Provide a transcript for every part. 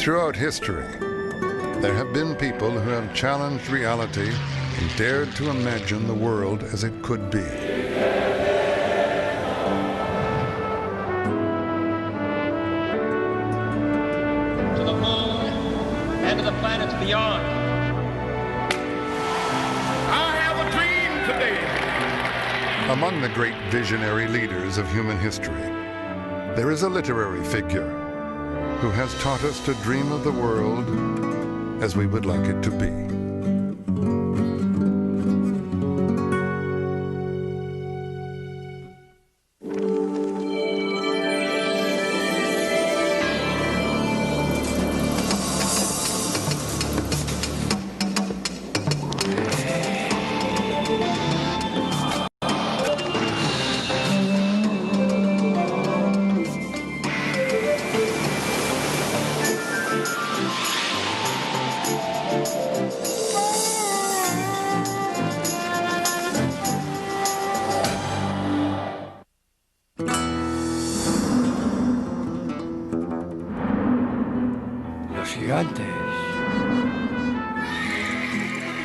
Throughout history, there have been people who have challenged reality and dared to imagine the world as it could be. To the moon and to the planets beyond. I have a dream today. Among the great visionary leaders of human history, there is a literary figure who has taught us to dream of the world as we would like it to be.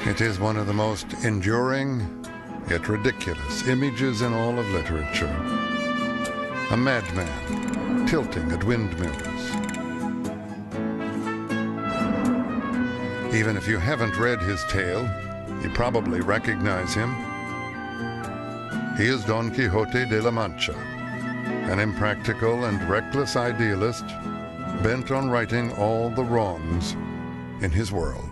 It is one of the most enduring, yet ridiculous, images in all of literature. A madman tilting at windmills. Even if you haven't read his tale, you probably recognize him. He is Don Quixote de la Mancha, an impractical and reckless idealist bent on righting all the wrongs in his world.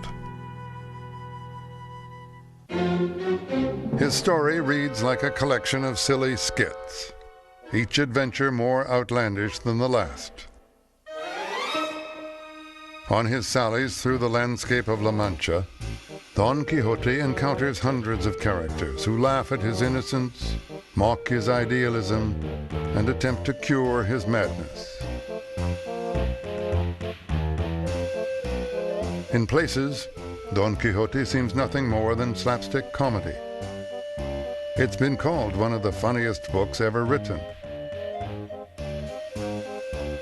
His story reads like a collection of silly skits, each adventure more outlandish than the last. On his sallies through the landscape of La Mancha, Don Quixote encounters hundreds of characters who laugh at his innocence, mock his idealism, and attempt to cure his madness. In places, Don Quixote seems nothing more than slapstick comedy. It's been called one of the funniest books ever written.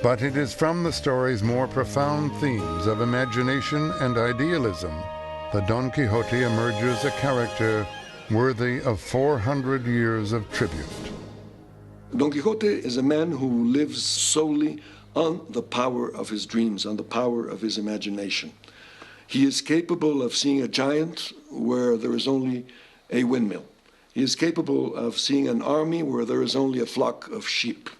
But it is from the story's more profound themes of imagination and idealism that Don Quixote emerges a character worthy of 400 years of tribute. Don Quixote is a man who lives solely on the power of his dreams, on the power of his imagination. He is capable of seeing a giant where there is only a windmill. He is capable of seeing an army where there is only a flock of sheep.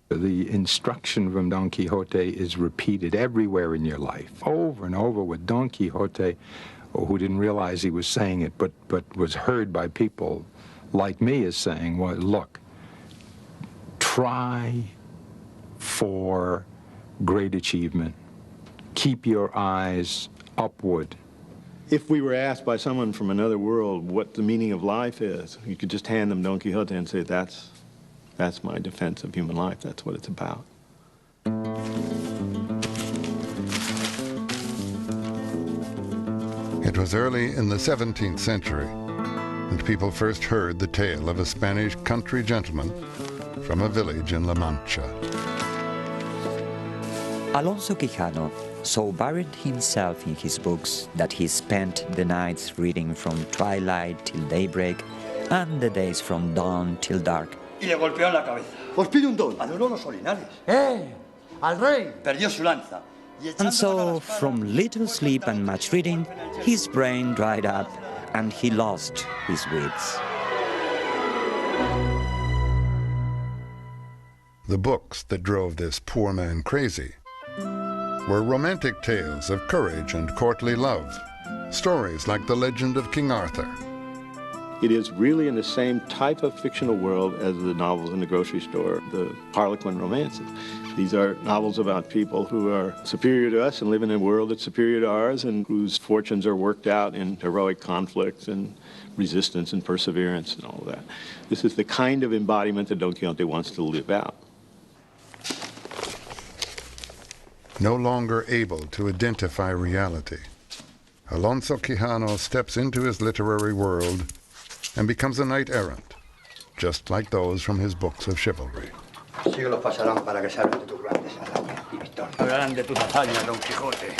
The instruction from Don Quixote is repeated everywhere in your life, over and over, with Don Quixote, who didn't realize he was saying it, but was heard by people like me as saying, well, look, try for great achievement. Keep your eyes upward. If we were asked by someone from another world what the meaning of life is, you could just hand them Don Quixote and say, that's my defense of human life. That's what it's about. It was early in the 17th century that people first heard the tale of a Spanish country gentleman from a village in La Mancha. Alonso Quijano so buried himself in his books that he spent the nights reading from twilight till daybreak and the days from dawn till dark. Y le golpeó en la cabeza. Os pide un don. Adoró los orinales. ¡Al rey! Perdió su lanza. And so, from little sleep and much reading, his brain dried up and he lost his wits. The books that drove this poor man crazy were romantic tales of courage and courtly love, stories like the legend of King Arthur. It is really in the same type of fictional world as the novels in the grocery store, the Harlequin romances. These are novels about people who are superior to us and live in a world that's superior to ours and whose fortunes are worked out in heroic conflicts and resistance and perseverance and all of that. This is the kind of embodiment that Don Quixote wants to live out. No longer able to identify reality, Alonso Quijano steps into his literary world and becomes a knight-errant, just like those from his books of chivalry. Siglos pasarán para que salgan de tus grandes hazañas. Grande tu hazaña, Don Quixote.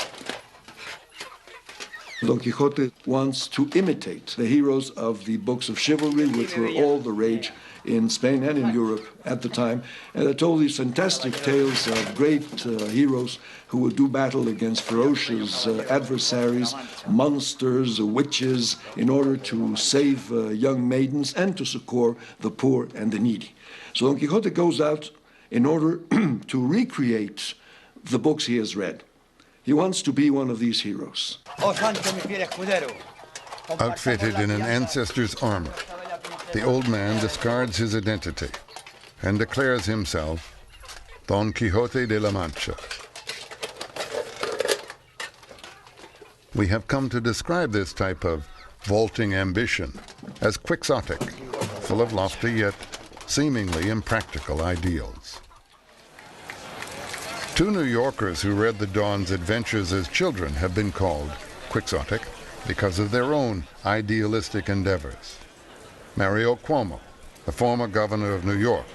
Don Quixote wants to imitate the heroes of the books of chivalry, which were all the rage in Spain and in Europe at the time, and they told these fantastic tales of great heroes who would do battle against ferocious adversaries, monsters, witches, in order to save young maidens and to succor the poor and the needy. So Don Quixote goes out in order to recreate the books he has read. He wants to be one of these heroes. Outfitted in an ancestor's armor, the old man discards his identity and declares himself Don Quixote de la Mancha. We have come to describe this type of vaulting ambition as quixotic, full of lofty yet seemingly impractical ideals. Two New Yorkers who read the Don's adventures as children have been called quixotic because of their own idealistic endeavors. Mario Cuomo, the former governor of New York,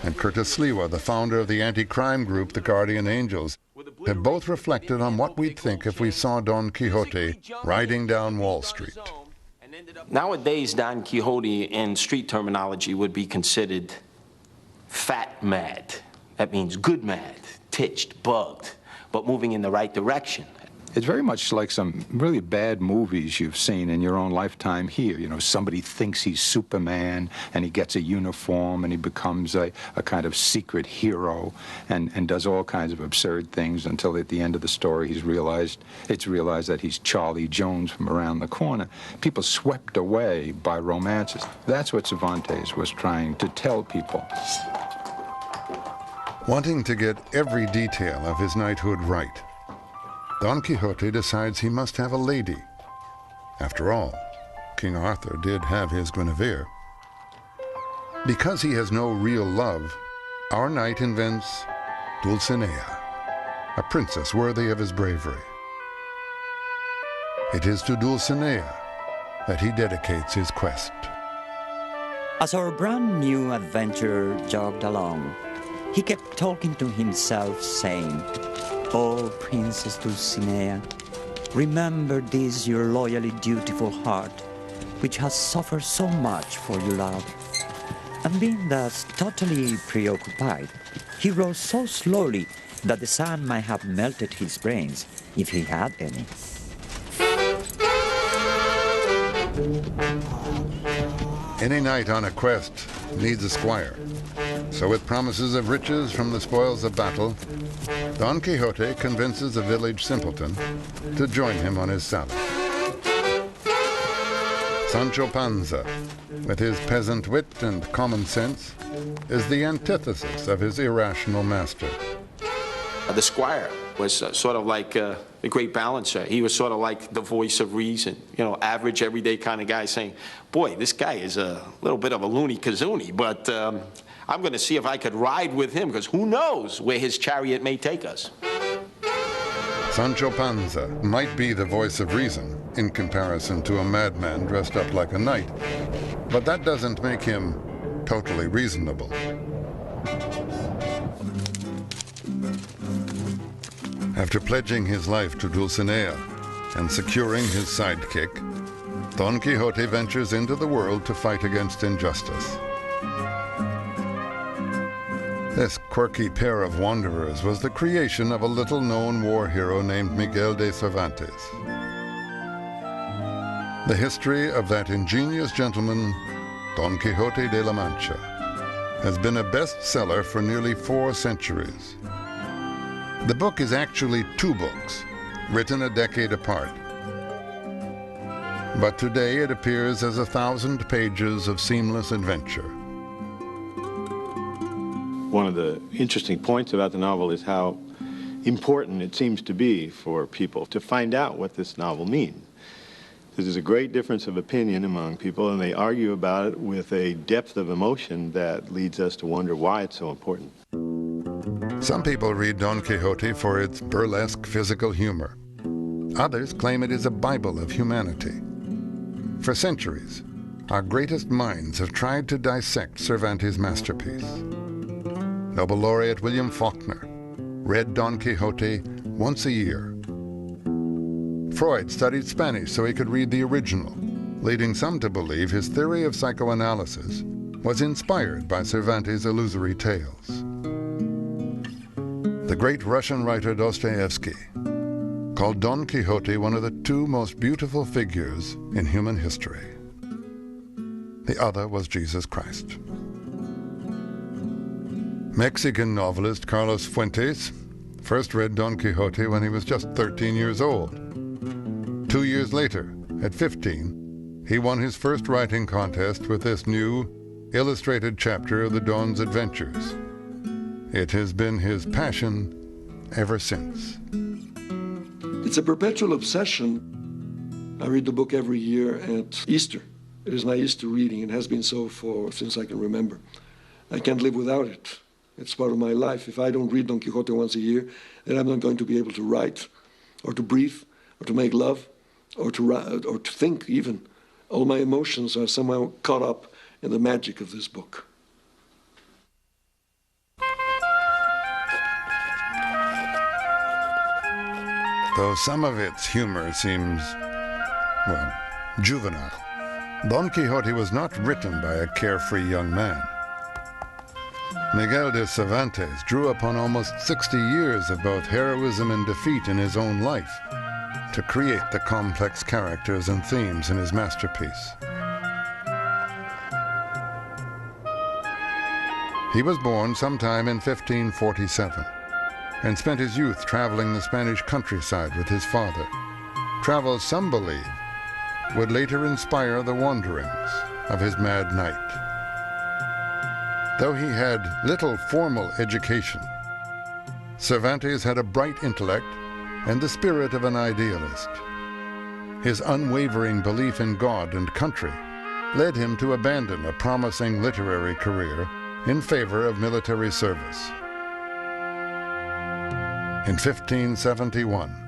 and Curtis Sliwa, the founder of the anti-crime group the Guardian Angels, have both reflected on what we'd think if we saw Don Quixote riding down Wall Street. Nowadays, Don Quixote in street terminology would be considered fat mad. That means good mad, titched, bugged, but moving in the right direction. It's very much like some really bad movies you've seen in your own lifetime here. You know, somebody thinks he's Superman, and he gets a uniform, and he becomes a kind of secret hero, and does all kinds of absurd things until at the end of the story it's realized that he's Charlie Jones from around the corner. People swept away by romances. That's what Cervantes was trying to tell people. Wanting to get every detail of his knighthood right, Don Quixote decides he must have a lady. After all, King Arthur did have his Guinevere. Because he has no real love, our knight invents Dulcinea, a princess worthy of his bravery. It is to Dulcinea that he dedicates his quest. As our brand new adventurer jogged along, he kept talking to himself, saying, "Oh, Princess Dulcinea, remember this your loyally dutiful heart, which has suffered so much for your love." And being thus totally preoccupied, he rose so slowly that the sun might have melted his brains, if he had any. Any knight on a quest needs a squire. So with promises of riches from the spoils of battle, Don Quixote convinces a village simpleton to join him on his salad. Sancho Panza, with his peasant wit and common sense, is the antithesis of his irrational master. The squire was sort of like the great balancer. He was sort of like the voice of reason, you know, average, everyday kind of guy saying, boy, this guy is a little bit of a loony-kazoony, but I'm going to see if I could ride with him, because who knows where his chariot may take us. Sancho Panza might be the voice of reason in comparison to a madman dressed up like a knight, but that doesn't make him totally reasonable. After pledging his life to Dulcinea and securing his sidekick, Don Quixote ventures into the world to fight against injustice. This quirky pair of wanderers was the creation of a little-known war hero named Miguel de Cervantes. The history of that ingenious gentleman, Don Quixote de la Mancha, has been a bestseller for nearly 4 centuries. The book is actually 2 books, written a decade apart. But today it appears as 1,000 pages of seamless adventure. One of the interesting points about the novel is how important it seems to be for people to find out what this novel means. There's a great difference of opinion among people, and they argue about it with a depth of emotion that leads us to wonder why it's so important. Some people read Don Quixote for its burlesque physical humor. Others claim it is a Bible of humanity. For centuries, our greatest minds have tried to dissect Cervantes' masterpiece. Nobel laureate William Faulkner, read Don Quixote once a year. Freud studied Spanish so he could read the original, leading some to believe his theory of psychoanalysis was inspired by Cervantes' illusory tales. The great Russian writer Dostoevsky called Don Quixote one of the two most beautiful figures in human history. The other was Jesus Christ. Mexican novelist Carlos Fuentes first read Don Quixote when he was just 13 years old. 2 years later, at 15, he won his first writing contest with this new, illustrated chapter of the Don's adventures. It has been his passion ever since. It's a perpetual obsession. I read the book every year at Easter. It is my Easter reading. It has been so since I can remember. I can't live without it. It's part of my life. If I don't read Don Quixote once a year, then I'm not going to be able to write, or to breathe, or to make love, or to think even. All my emotions are somehow caught up in the magic of this book. Though some of its humor seems, well, juvenile, Don Quixote was not written by a carefree young man. Miguel de Cervantes drew upon almost 60 years of both heroism and defeat in his own life to create the complex characters and themes in his masterpiece. He was born sometime in 1547 and spent his youth traveling the Spanish countryside with his father, travels some believe would later inspire the wanderings of his mad knight. Though he had little formal education, Cervantes had a bright intellect and the spirit of an idealist. His unwavering belief in God and country led him to abandon a promising literary career in favor of military service. In 1571,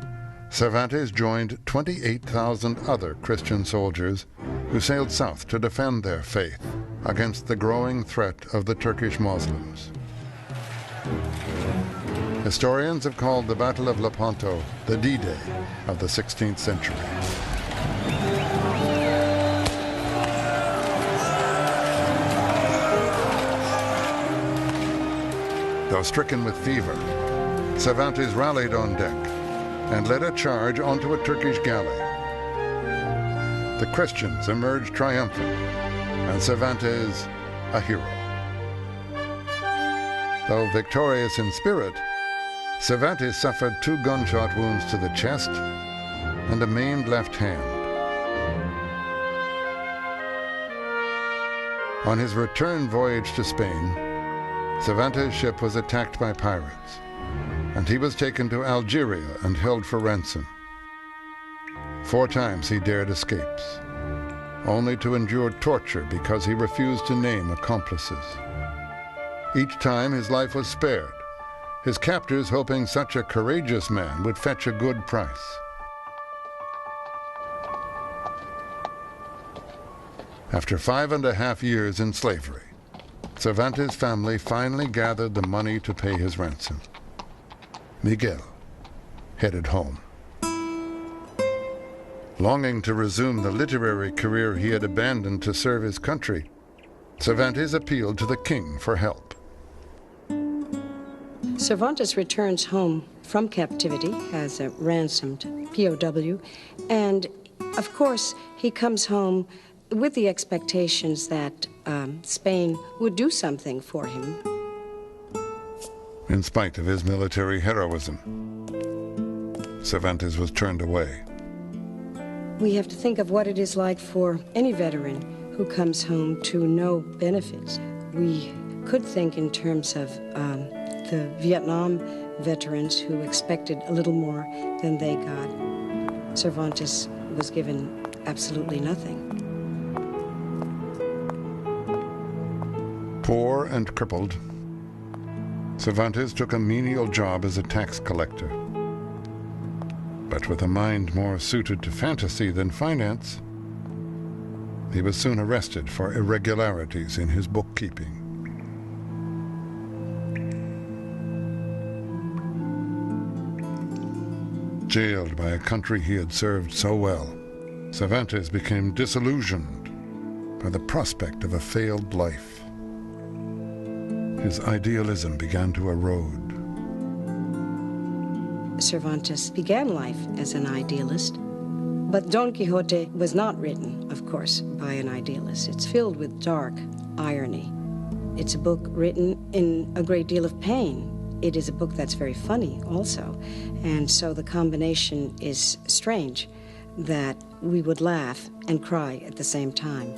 Cervantes joined 28,000 other Christian soldiers who sailed south to defend their faith against the growing threat of the Turkish Muslims. Historians have called the Battle of Lepanto the D-Day of the 16th century. Though stricken with fever, Cervantes rallied on deck and led a charge onto a Turkish galley. The Christians emerged triumphant, and Cervantes a hero. Though victorious in spirit, Cervantes suffered 2 gunshot wounds to the chest and a maimed left hand. On his return voyage to Spain, Cervantes' ship was attacked by pirates, and he was taken to Algeria and held for ransom. 4 times he dared escapes, only to endure torture because he refused to name accomplices. Each time his life was spared, his captors hoping such a courageous man would fetch a good price. After 5.5 years in slavery, Cervantes' family finally gathered the money to pay his ransom. Miguel headed home. Longing to resume the literary career he had abandoned to serve his country, Cervantes appealed to the king for help. Cervantes returns home from captivity as a ransomed POW, and of course he comes home with the expectations that Spain would do something for him. In spite of his military heroism, Cervantes was turned away. We have to think of what it is like for any veteran who comes home to no benefits. We could think in terms of the Vietnam veterans who expected a little more than they got. Cervantes was given absolutely nothing. Poor and crippled, Cervantes took a menial job as a tax collector. But with a mind more suited to fantasy than finance, he was soon arrested for irregularities in his bookkeeping. Jailed by a country he had served so well, Cervantes became disillusioned by the prospect of a failed life. His idealism began to erode. Cervantes began life as an idealist, but Don Quixote was not written, of course, by an idealist. It's filled with dark irony. It's a book written in a great deal of pain. It is a book that's very funny also, and so the combination is strange that we would laugh and cry at the same time.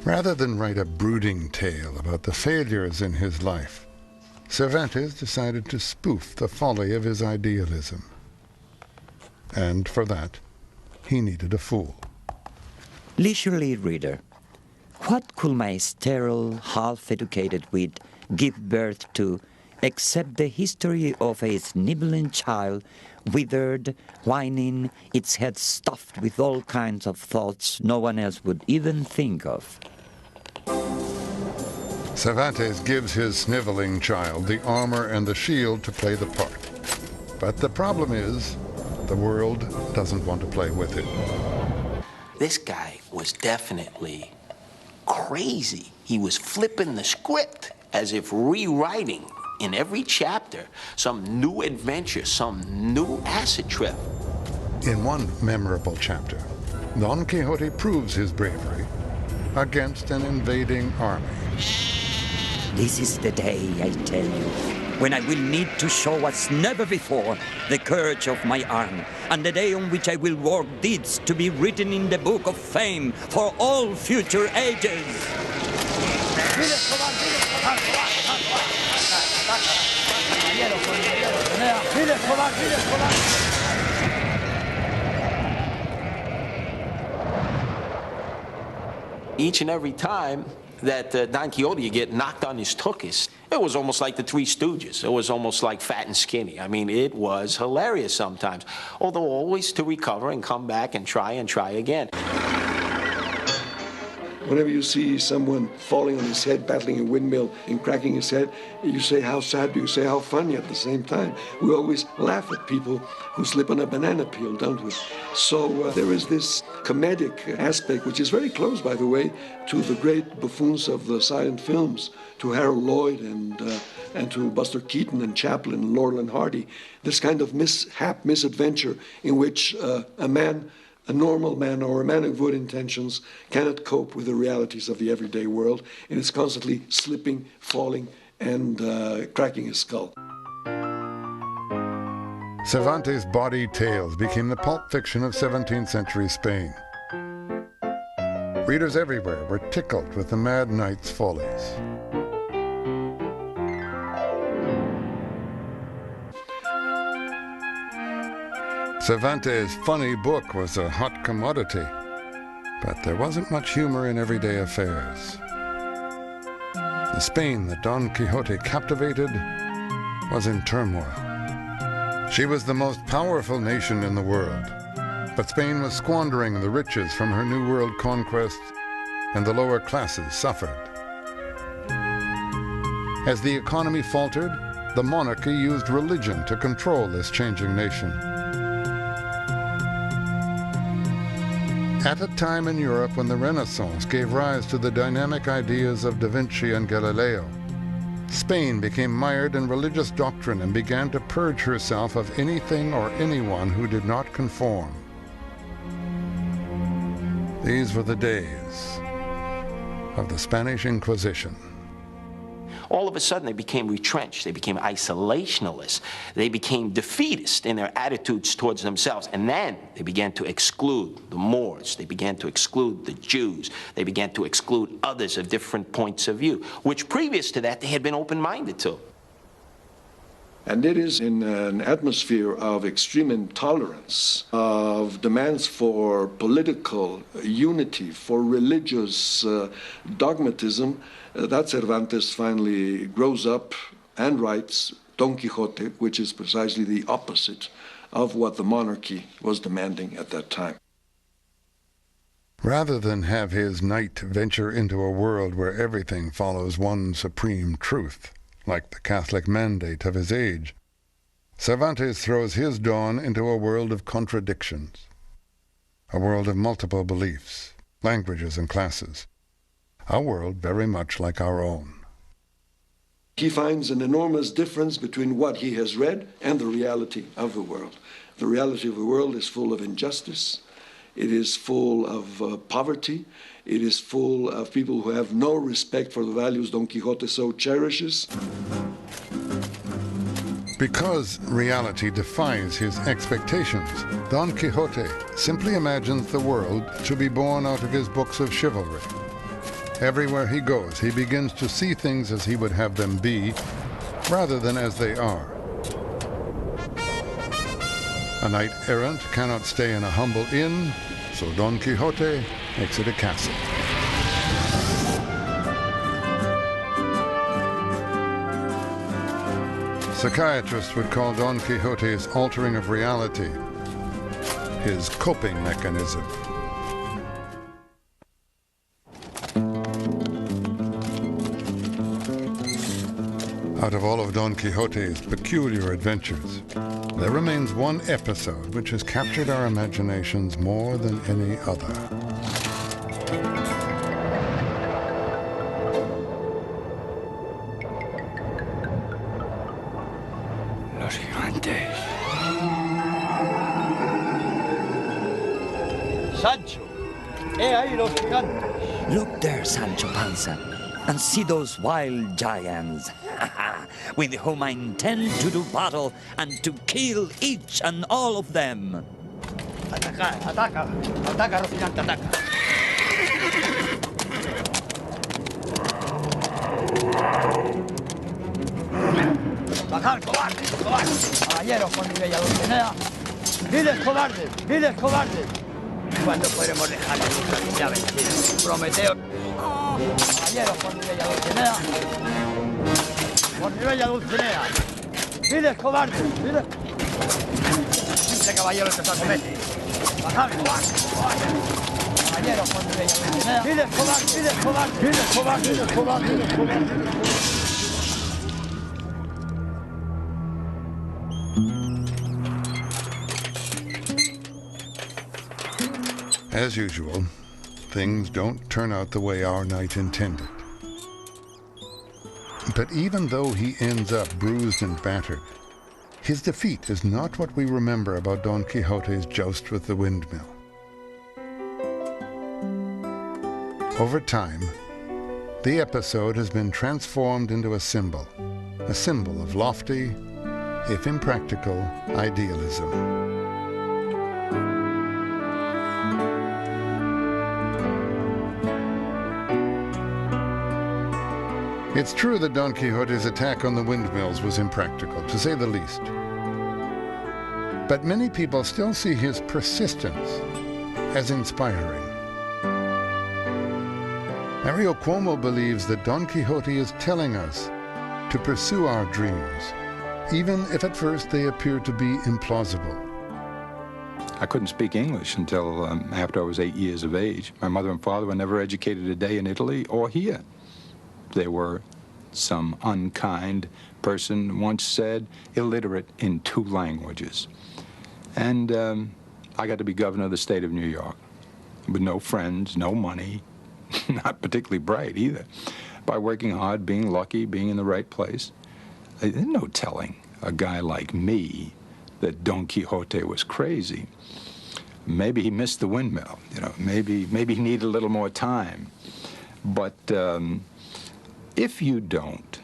Rather than write a brooding tale about the failures in his life, Cervantes decided to spoof the folly of his idealism. And for that, he needed a fool. Leisurely reader, what could my sterile, half-educated wit give birth to except the history of a sniveling child, withered, whining, its head stuffed with all kinds of thoughts no one else would even think of? Cervantes gives his sniveling child the armor and the shield to play the part. But the problem is, the world doesn't want to play with it. This guy was definitely crazy. He was flipping the script as if rewriting in every chapter some new adventure, some new acid trip. In one memorable chapter, Don Quixote proves his bravery against an invading army. This is the day, I tell you, when I will need to show as never before the courage of my arm, and the day on which I will work deeds to be written in the book of fame for all future ages. Each and every time that Don Quixote would get knocked on his tuchus, it was almost like the Three Stooges. It was almost like Fat and Skinny. I mean, it was hilarious sometimes, although always to recover and come back and try again. Whenever you see someone falling on his head, battling a windmill and cracking his head, you say how sad, you say how funny at the same time. We always laugh at people who slip on a banana peel, don't we? So there is this comedic aspect, which is very close, by the way, to the great buffoons of the silent films, to Harold Lloyd and to Buster Keaton and Chaplin and Laurel and Hardy. This kind of mishap, misadventure in which a normal man or a man of good intentions cannot cope with the realities of the everyday world and is constantly slipping, falling, and cracking his skull. Cervantes' bawdy tales became the pulp fiction of 17th century Spain. Readers everywhere were tickled with the mad knight's follies. Cervantes' funny book was a hot commodity, but there wasn't much humor in everyday affairs. The Spain that Don Quixote captivated was in turmoil. She was the most powerful nation in the world, but Spain was squandering the riches from her New World conquests, and the lower classes suffered. As the economy faltered, the monarchy used religion to control this changing nation. At a time in Europe when the Renaissance gave rise to the dynamic ideas of Da Vinci and Galileo, Spain became mired in religious doctrine and began to purge herself of anything or anyone who did not conform. These were the days of the Spanish Inquisition. All of a sudden, they became retrenched. They became isolationalists. They became defeatist in their attitudes towards themselves. And then they began to exclude the Moors. They began to exclude the Jews. They began to exclude others of different points of view, which previous to that, they had been open-minded to. And it is in an atmosphere of extreme intolerance, of demands for political unity, for religious dogmatism, that Cervantes finally grows up and writes Don Quixote, which is precisely the opposite of what the monarchy was demanding at that time. Rather than have his knight venture into a world where everything follows one supreme truth, like the Catholic mandate of his age, Cervantes throws his Don into a world of contradictions, a world of multiple beliefs, languages, and classes, a world very much like our own. He finds an enormous difference between what he has read and the reality of the world. The reality of the world is full of injustice. It is full of poverty. It is full of people who have no respect for the values Don Quixote so cherishes. Because reality defies his expectations, Don Quixote simply imagines the world to be born out of his books of chivalry. Everywhere he goes, he begins to see things as he would have them be, rather than as they are. A knight-errant cannot stay in a humble inn, so Don Quixote makes it a castle. Psychiatrists would call Don Quixote's altering of reality his coping mechanism. Out of all of Don Quixote's peculiar adventures, there remains one episode which has captured our imaginations more than any other. Los gigantes. Sancho, he ahí los gigantes. Look there, Sancho Panza, and see those wild giants, with whom I intend to do battle and to kill each and all of them. Ataca, ataca, ataca, Rocinante, ataca. Bajar, cobardes, cobardes. Caballeros con mi bella Dulcinea. Viles cobardes, viles cobardes. ¿Cuándo podremos dejar de nuestra ya vencidos? Prometeo. Caballeros con mi bella Dulcinea. Por mi bella Dulcinea. Viles cobardes, viles. Simple caballero que se acomete. Bajar, cobardes, cobardes. Caballeros con mi bella Dulcinea. Viles cobardes, viles cobardes, viles cobardes, viles cobardes, viles cobardes. As usual, things don't turn out the way our knight intended. But even though he ends up bruised and battered, his defeat is not what we remember about Don Quixote's joust with the windmill. Over time, the episode has been transformed into a symbol of lofty, if impractical, idealism. It's true that Don Quixote's attack on the windmills was impractical, to say the least. But many people still see his persistence as inspiring. Mario Cuomo believes that Don Quixote is telling us to pursue our dreams, even if at first they appear to be implausible. I couldn't speak English until after I was 8 years of age. My mother and father were never educated a day in Italy or here. They were, some unkind person once said, illiterate in 2 languages. And I got to be governor of the state of New York with no friends, no money, not particularly bright either. By working hard, being lucky, being in the right place. There's no telling a guy like me that Don Quixote was crazy. Maybe he missed the windmill, you know, maybe he needed a little more time. But if you don't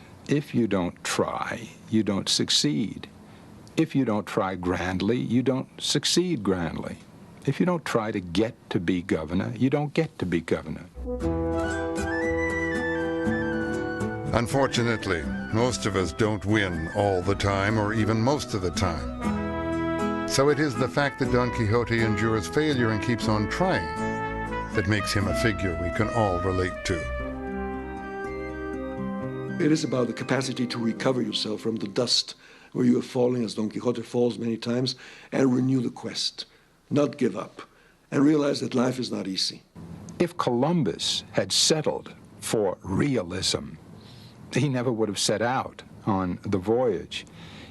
try, you don't succeed. If you don't try grandly, you don't succeed grandly. If you don't try to get to be governor, you don't get to be governor. Unfortunately, most of us don't win all the time or even most of the time. So it is the fact that Don Quixote endures failure and keeps on trying that makes him a figure we can all relate to. It is about the capacity to recover yourself from the dust where you are falling, as Don Quixote falls many times, and renew the quest, not give up, and realize that life is not easy. If Columbus had settled for realism, he never would have set out on the voyage.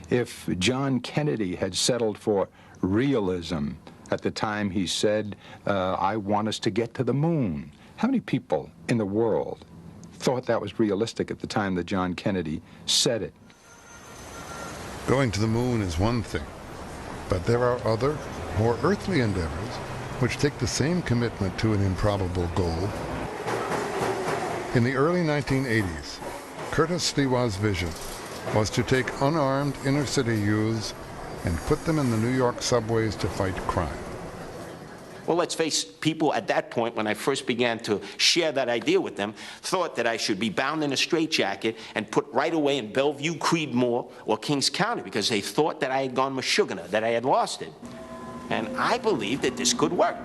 If John Kennedy had settled for realism at the time he said, I want us to get to the moon, how many people in the world thought that was realistic at the time that John Kennedy said it? Going to the moon is one thing, but there are other, more earthly endeavors which take the same commitment to an improbable goal. In the early 1980s, Curtis Sliwa's vision was to take unarmed inner-city youths and put them in the New York subways to fight crime. Well, let's face it, people at that point, when I first began to share that idea with them, thought that I should be bound in a straitjacket and put right away in Bellevue, Creedmoor, or Kings County, because they thought that I had gone Meshuggah, that I had lost it. And I believed that this could work.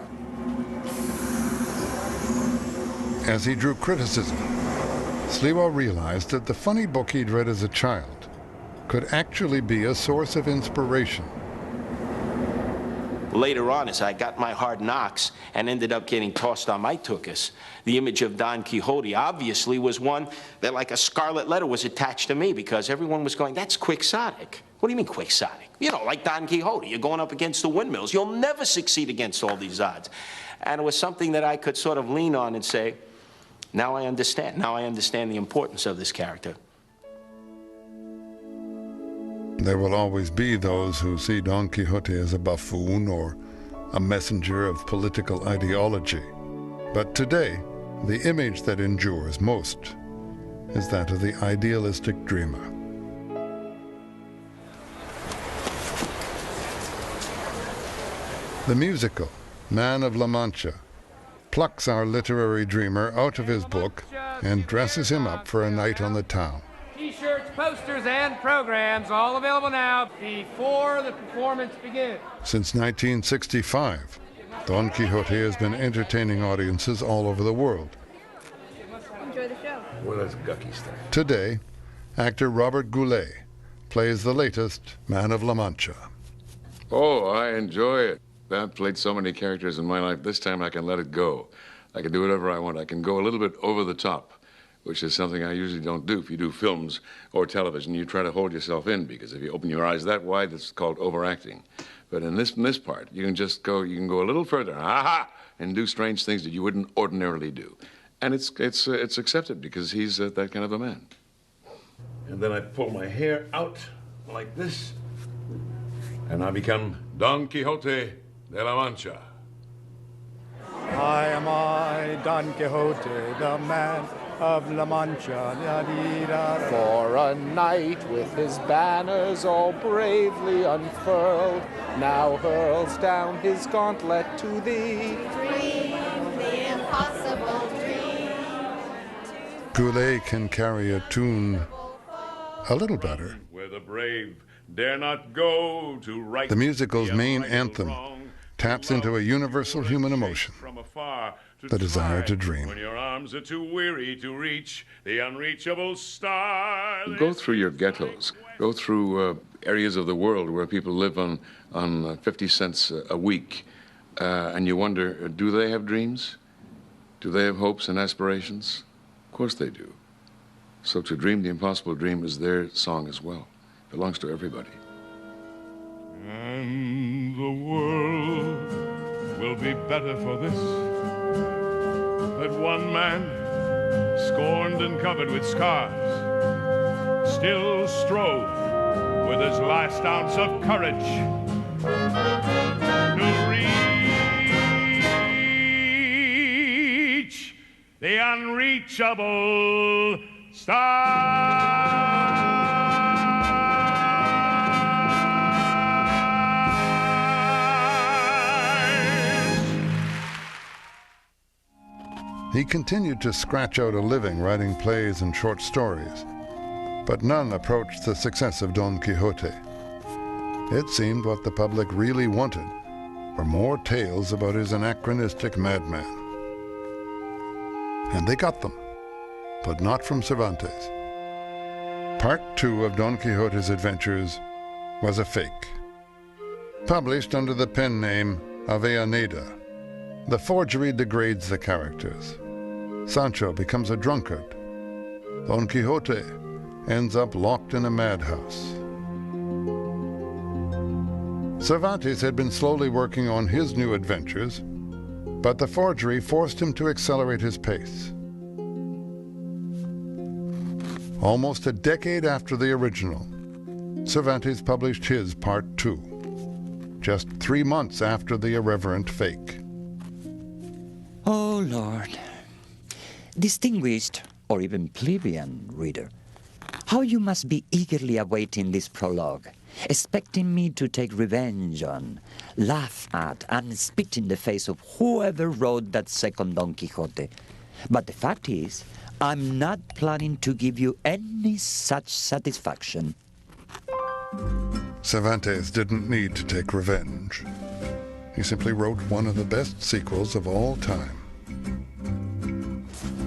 As he drew criticism, Sliwa realized that the funny book he'd read as a child could actually be a source of inspiration. Later on, as I got my hard knocks and ended up getting tossed on my tuchus, the image of Don Quixote obviously was one that, like a scarlet letter, was attached to me, because everyone was going, that's quixotic. What do you mean quixotic? You know, like Don Quixote, you're going up against the windmills. You'll never succeed against all these odds. And it was something that I could sort of lean on and say, now I understand. Now I understand the importance of this character. There will always be those who see Don Quixote as a buffoon or a messenger of political ideology. But today, the image that endures most is that of the idealistic dreamer. The musical, Man of La Mancha, plucks our literary dreamer out of his book and dresses him up for a night on the town. T-shirts, posters, and programs, all available now before the performance begins. Since 1965, Don Quixote has been entertaining audiences all over the world. Enjoy the show. Well, that's gucky stuff. Today, actor Robert Goulet plays the latest Man of La Mancha. Oh, I enjoy it. I've played so many characters in my life. This time I can let it go. I can do whatever I want. I can go a little bit over the top, which is something I usually don't do. If you do films or television, you try to hold yourself in, because if you open your eyes that wide, it's called overacting. But in this part, you can just go, you can go a little further, aha, and do strange things that you wouldn't ordinarily do. And it's accepted, because he's that kind of a man. And then I pull my hair out like this, and I become Don Quixote de la Mancha. I am Don Quixote, the man of La Mancha. For a knight with his banners all bravely unfurled, now hurls down his gauntlet to thee. Dream the impossible dream. Goulet can carry a tune a little better. Where the brave dare not go to right. The musical's main anthem taps into a universal human emotion, the desire to dream. When your arms are too weary to reach the unreachable star. Go through your ghettos. Go through areas of the world where people live on 50 cents a week, and you wonder, do they have dreams? Do they have hopes and aspirations? Of course they do. So to dream the impossible dream is their song as well. It belongs to everybody. And the world will be better for this, that one man, scorned and covered with scars, still strove with his last ounce of courage to reach the unreachable star. He continued to scratch out a living writing plays and short stories, but none approached the success of Don Quixote. It seemed what the public really wanted were more tales about his anachronistic madman. And they got them, but not from Cervantes. Part 2 of Don Quixote's adventures was a fake. Published under the pen name Avellaneda, the forgery degrades the characters. Sancho becomes a drunkard. Don Quixote ends up locked in a madhouse. Cervantes had been slowly working on his new adventures, but the forgery forced him to accelerate his pace. Almost a decade after the original, Cervantes published his Part 2, just 3 months after the irreverent fake. Oh, Lord. Distinguished, or even plebeian reader, how you must be eagerly awaiting this prologue, expecting me to take revenge on, laugh at, and spit in the face of whoever wrote that second Don Quixote. But the fact is, I'm not planning to give you any such satisfaction. Cervantes didn't need to take revenge. He simply wrote one of the best sequels of all time.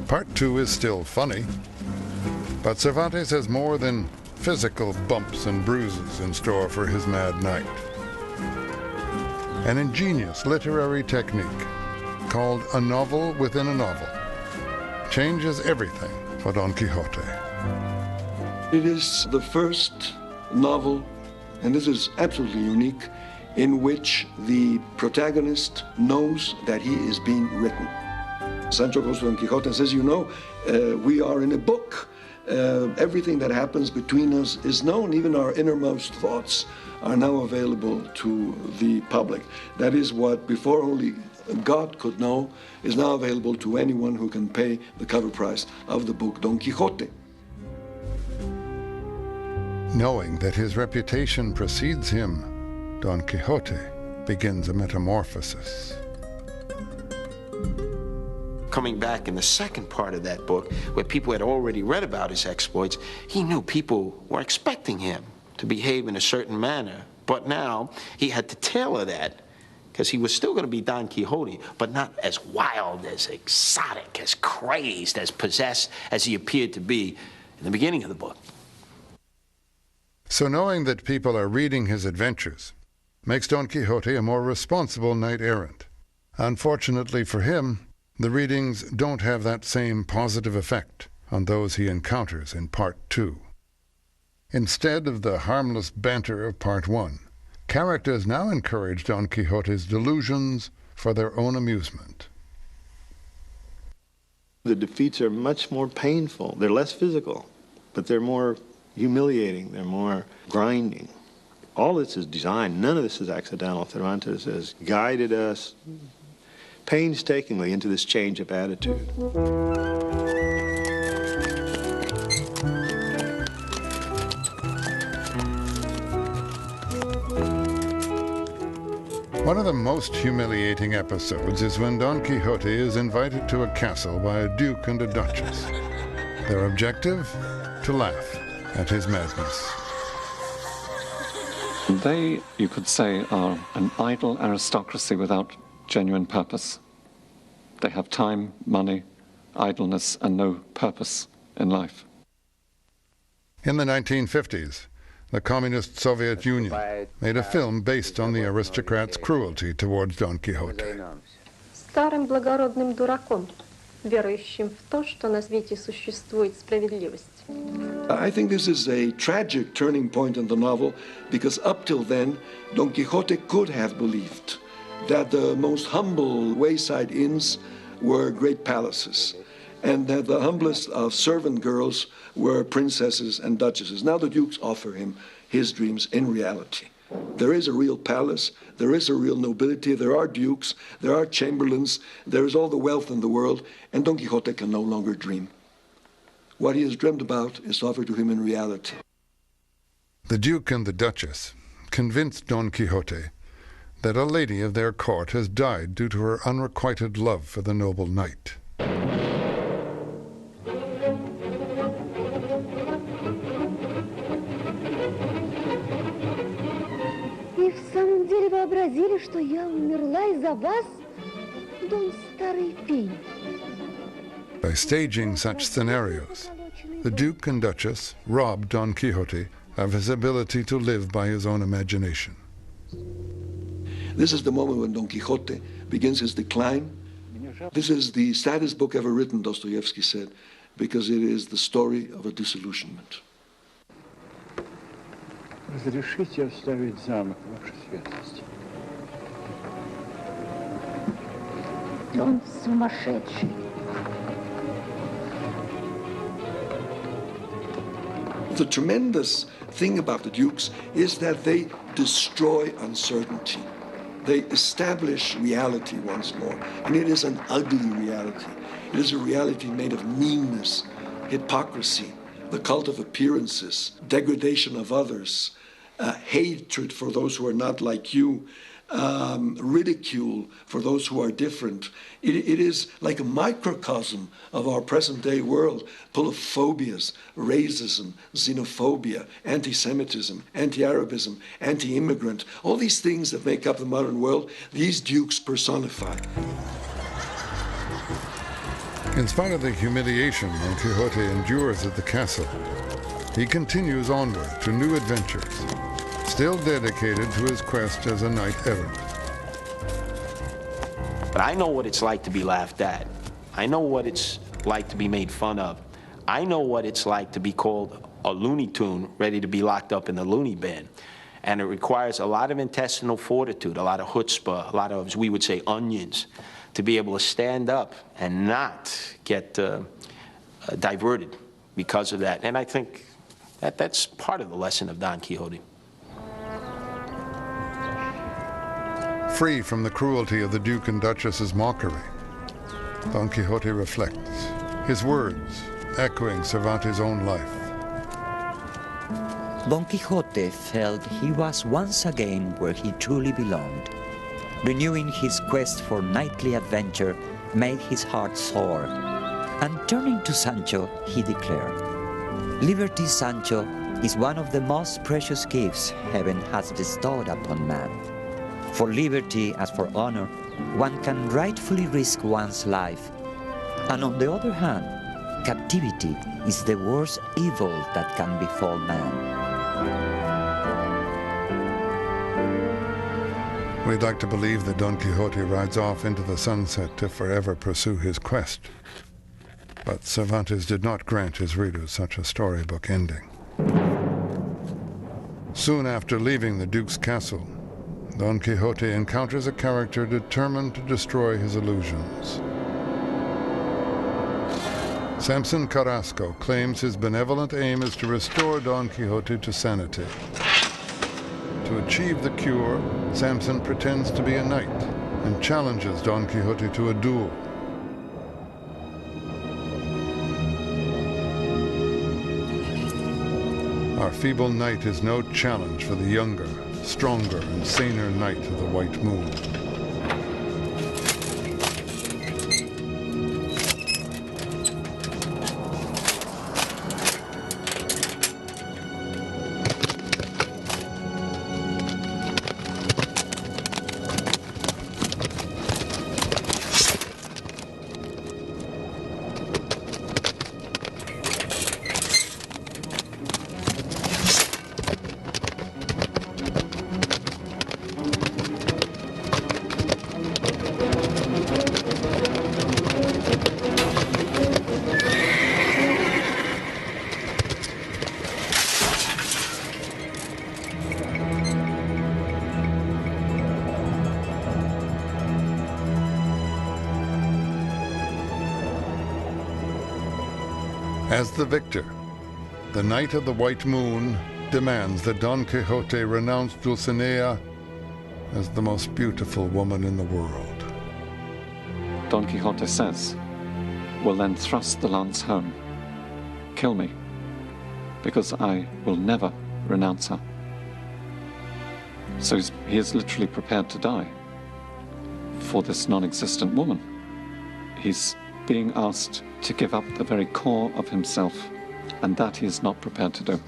Part 2 is still funny, but Cervantes has more than physical bumps and bruises in store for his mad knight. An ingenious literary technique called a novel within a novel changes everything for Don Quixote. It is the first novel, and this is absolutely unique, in which the protagonist knows that he is being written. Sancho goes to Don Quixote and says, you know, we are in a book. Everything that happens between us is known. Even our innermost thoughts are now available to the public. That is what before only God could know is now available to anyone who can pay the cover price of the book Don Quixote. Knowing that his reputation precedes him, Don Quixote begins a metamorphosis. Coming back in the second part of that book, where people had already read about his exploits, he knew people were expecting him to behave in a certain manner. But now he had to tailor that, because he was still going to be Don Quixote, but not as wild, as exotic, as crazed, as possessed as he appeared to be in the beginning of the book. So knowing that people are reading his adventures makes Don Quixote a more responsible knight-errant. Unfortunately for him, the readings don't have that same positive effect on those he encounters in Part 2. Instead of the harmless banter of Part 1, characters now encourage Don Quixote's delusions for their own amusement. The defeats are much more painful. They're less physical, but they're more humiliating. They're more grinding. All this is designed. None of this is accidental. Cervantes has guided us painstakingly into this change of attitude. One of the most humiliating episodes is when Don Quixote is invited to a castle by a duke and a duchess. Their objective? To laugh at his madness. They, you could say, are an idle aristocracy without genuine purpose. They have time, money, idleness, and no purpose in life. In the 1950s, the Communist Soviet Union made a film based on the aristocrats' cruelty towards Don Quixote. Старым благородным дураком, верующим в то, что на свете существует справедливость. I think this is a tragic turning point in the novel, because up till then, Don Quixote could have believed that the most humble wayside inns were great palaces, and that the humblest of servant girls were princesses and duchesses. Now the dukes offer him his dreams in reality. There is a real palace, there is a real nobility, there are dukes, there are chamberlains, there is all the wealth in the world, and Don Quixote can no longer dream. What he has dreamed about is offered to him in reality. The Duke and the Duchess convinced Don Quixote that a lady of their court has died due to her unrequited love for the noble knight. И в самом деле вообразили, что я умерла из-за вас, Дон Старый Пень. By staging such scenarios, the Duke and Duchess robbed Don Quixote of his ability to live by his own imagination. This is the moment when Don Quixote begins his decline. This is the saddest book ever written, Dostoevsky said, because it is the story of a disillusionment. Разрешите оставить замок, ваша светлость. Он сумасшедший. The tremendous thing about the Dukes is that they destroy uncertainty. They establish reality once more, and it is an ugly reality. It is a reality made of meanness, hypocrisy, the cult of appearances, degradation of others, hatred for those who are not like you, ridicule for those who are different. It is like a microcosm of our present-day world, full of phobias, racism, xenophobia, anti-Semitism, anti-Arabism, anti-immigrant. All these things that make up the modern world, these dukes personify. In spite of the humiliation Don Quixote endures at the castle, he continues onward to new adventures, still dedicated to his quest as a knight-errant. But I know what it's like to be laughed at. I know what it's like to be made fun of. I know what it's like to be called a Looney Tune, ready to be locked up in the loony bin. And it requires a lot of intestinal fortitude, a lot of chutzpah, a lot of, as we would say, onions, to be able to stand up and not get diverted because of that. And I think that's part of the lesson of Don Quixote. Free from the cruelty of the Duke and Duchess's mockery, Don Quixote reflects, his words echoing Cervantes' own life. Don Quixote felt he was once again where he truly belonged. Renewing his quest for knightly adventure made his heart soar. And turning to Sancho, he declared, "Liberty, Sancho, is one of the most precious gifts heaven has bestowed upon man. For liberty, as for honor, one can rightfully risk one's life. And on the other hand, captivity is the worst evil that can befall man." We'd like to believe that Don Quixote rides off into the sunset to forever pursue his quest. But Cervantes did not grant his readers such a storybook ending. Soon after leaving the Duke's castle, Don Quixote encounters a character determined to destroy his illusions. Samson Carrasco claims his benevolent aim is to restore Don Quixote to sanity. To achieve the cure, Samson pretends to be a knight and challenges Don Quixote to a duel. Our feeble knight is no challenge for the younger, stronger, and saner knight of the White Moon. As the victor, the Knight of the White Moon demands that Don Quixote renounce Dulcinea as the most beautiful woman in the world. Don Quixote says, "Will then thrust the lance home. Kill me, because I will never renounce her." So he is literally prepared to die for this non-existent woman. He's being asked to give up the very core of himself, and that he is not prepared to do.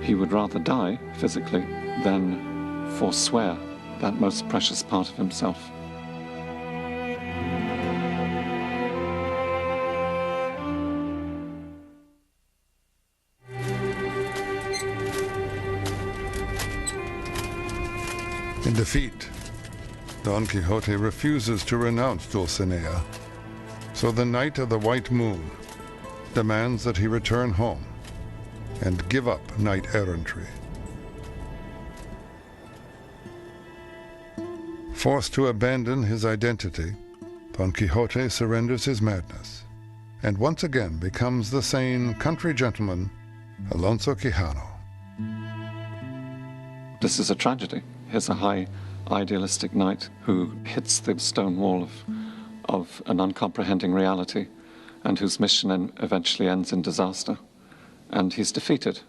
He would rather die physically than forswear that most precious part of himself. In defeat, Don Quixote refuses to renounce Dulcinea, so the Knight of the White Moon demands that he return home and give up knight-errantry. Forced to abandon his identity, Don Quixote surrenders his madness and once again becomes the sane country gentleman, Alonso Quijano. This is a tragedy. Here's a high idealistic knight who hits the stone wall of an uncomprehending reality and whose mission eventually ends in disaster. And he's defeated.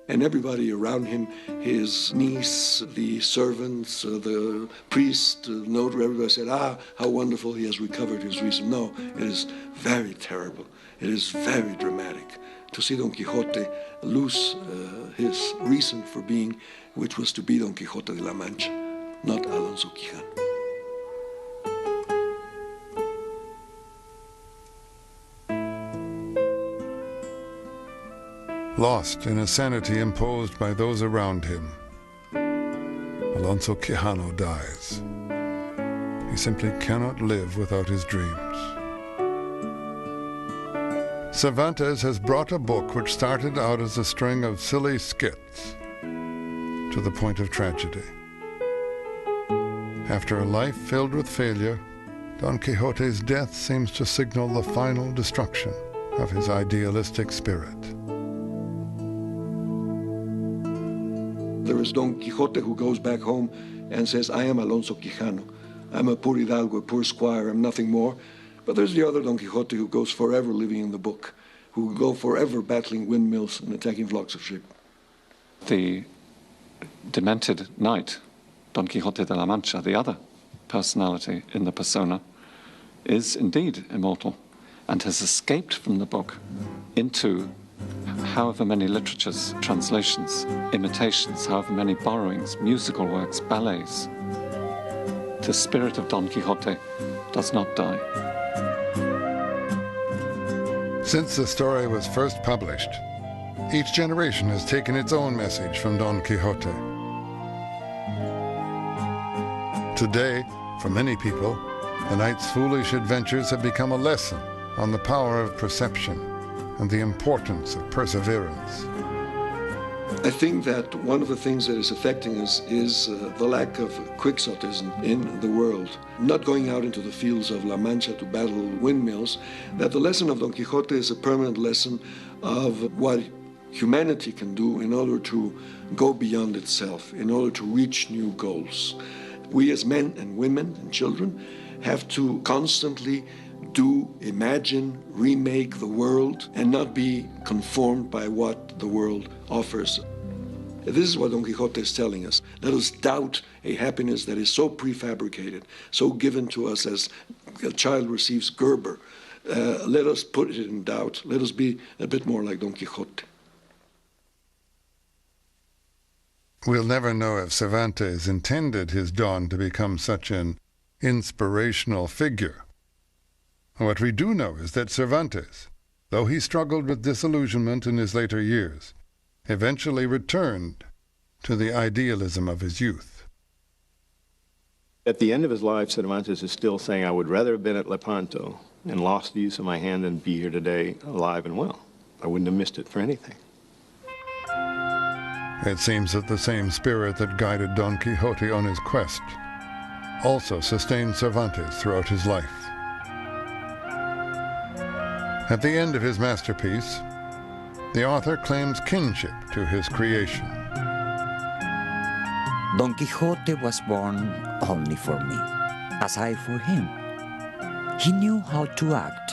And everybody around him, his niece, the servants, the priest, the notary, everybody said, how wonderful, he has recovered his reason. No, it is very terrible. It is very dramatic to see Don Quixote lose his reason for being, which was to be Don Quixote de la Mancha, not Alonso Quijano. Lost in a sanity imposed by those around him, Alonso Quijano dies. He simply cannot live without his dreams. Cervantes has brought a book which started out as a string of silly skits to the point of tragedy. After a life filled with failure, Don Quixote's death seems to signal the final destruction of his idealistic spirit. There is Don Quixote who goes back home and says, I am Alonso Quijano. I'm a poor hidalgo, a poor squire, I'm nothing more. But there's the other Don Quixote who goes forever living in the book, who will go forever battling windmills and attacking flocks of sheep. The demented knight, Don Quixote de la Mancha, the other personality in the persona, is indeed immortal and has escaped from the book into however many literatures, translations, imitations, however many borrowings, musical works, ballets. The spirit of Don Quixote does not die. Since the story was first published, each generation has taken its own message from Don Quixote. Today, for many people, the knight's foolish adventures have become a lesson on the power of perception and the importance of perseverance. I think that one of the things that is affecting us is the lack of quixotism in the world. Not going out into the fields of La Mancha to battle windmills, that the lesson of Don Quixote is a permanent lesson of what humanity can do in order to go beyond itself, in order to reach new goals. We as men and women and children have to constantly imagine, remake the world, and not be conformed by what the world offers. This is what Don Quixote is telling us. Let us doubt a happiness that is so prefabricated, so given to us as a child receives Gerber. Let us put it in doubt. Let us be a bit more like Don Quixote. We'll never know if Cervantes intended his Don to become such an inspirational figure. What we do know is that Cervantes, though he struggled with disillusionment in his later years, eventually returned to the idealism of his youth. At the end of his life, Cervantes is still saying, I would rather have been at Lepanto and lost the use of my hand than be here today alive and well. I wouldn't have missed it for anything. It seems that the same spirit that guided Don Quixote on his quest also sustained Cervantes throughout his life. At the end of his masterpiece, the author claims kinship to his creation. Don Quixote was born only for me, as I for him. He knew how to act,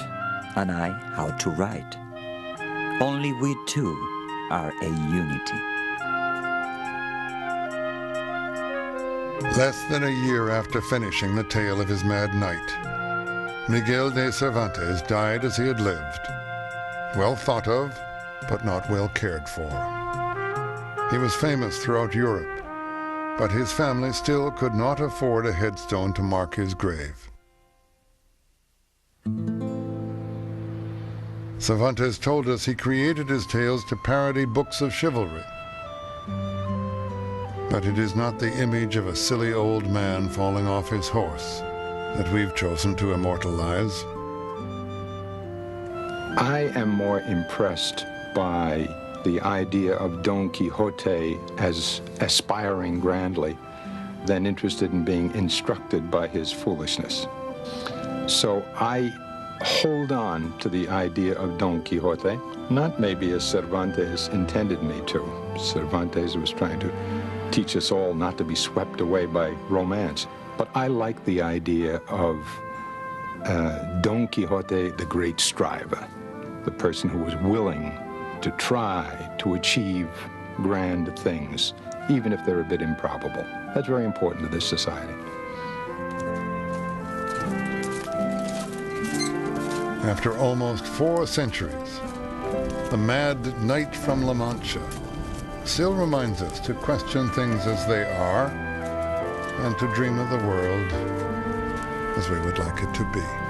and I how to write. Only we two are a unity. Less than a year after finishing the tale of his mad knight, Miguel de Cervantes died as he had lived, well thought of, but not well cared for. He was famous throughout Europe, but his family still could not afford a headstone to mark his grave. Cervantes told us he created his tales to parody books of chivalry. But it is not the image of a silly old man falling off his horse that we've chosen to immortalize. I am more impressed by the idea of Don Quixote as aspiring grandly than interested in being instructed by his foolishness. So I hold on to the idea of Don Quixote, not maybe as Cervantes intended me to. Cervantes was trying to teach us all not to be swept away by romance. But I like the idea of Don Quixote, the great striver, the person who was willing to try to achieve grand things, even if they're a bit improbable. That's very important to this society. After almost 4 centuries, the mad knight from La Mancha still reminds us to question things as they are and to dream of the world as we would like it to be.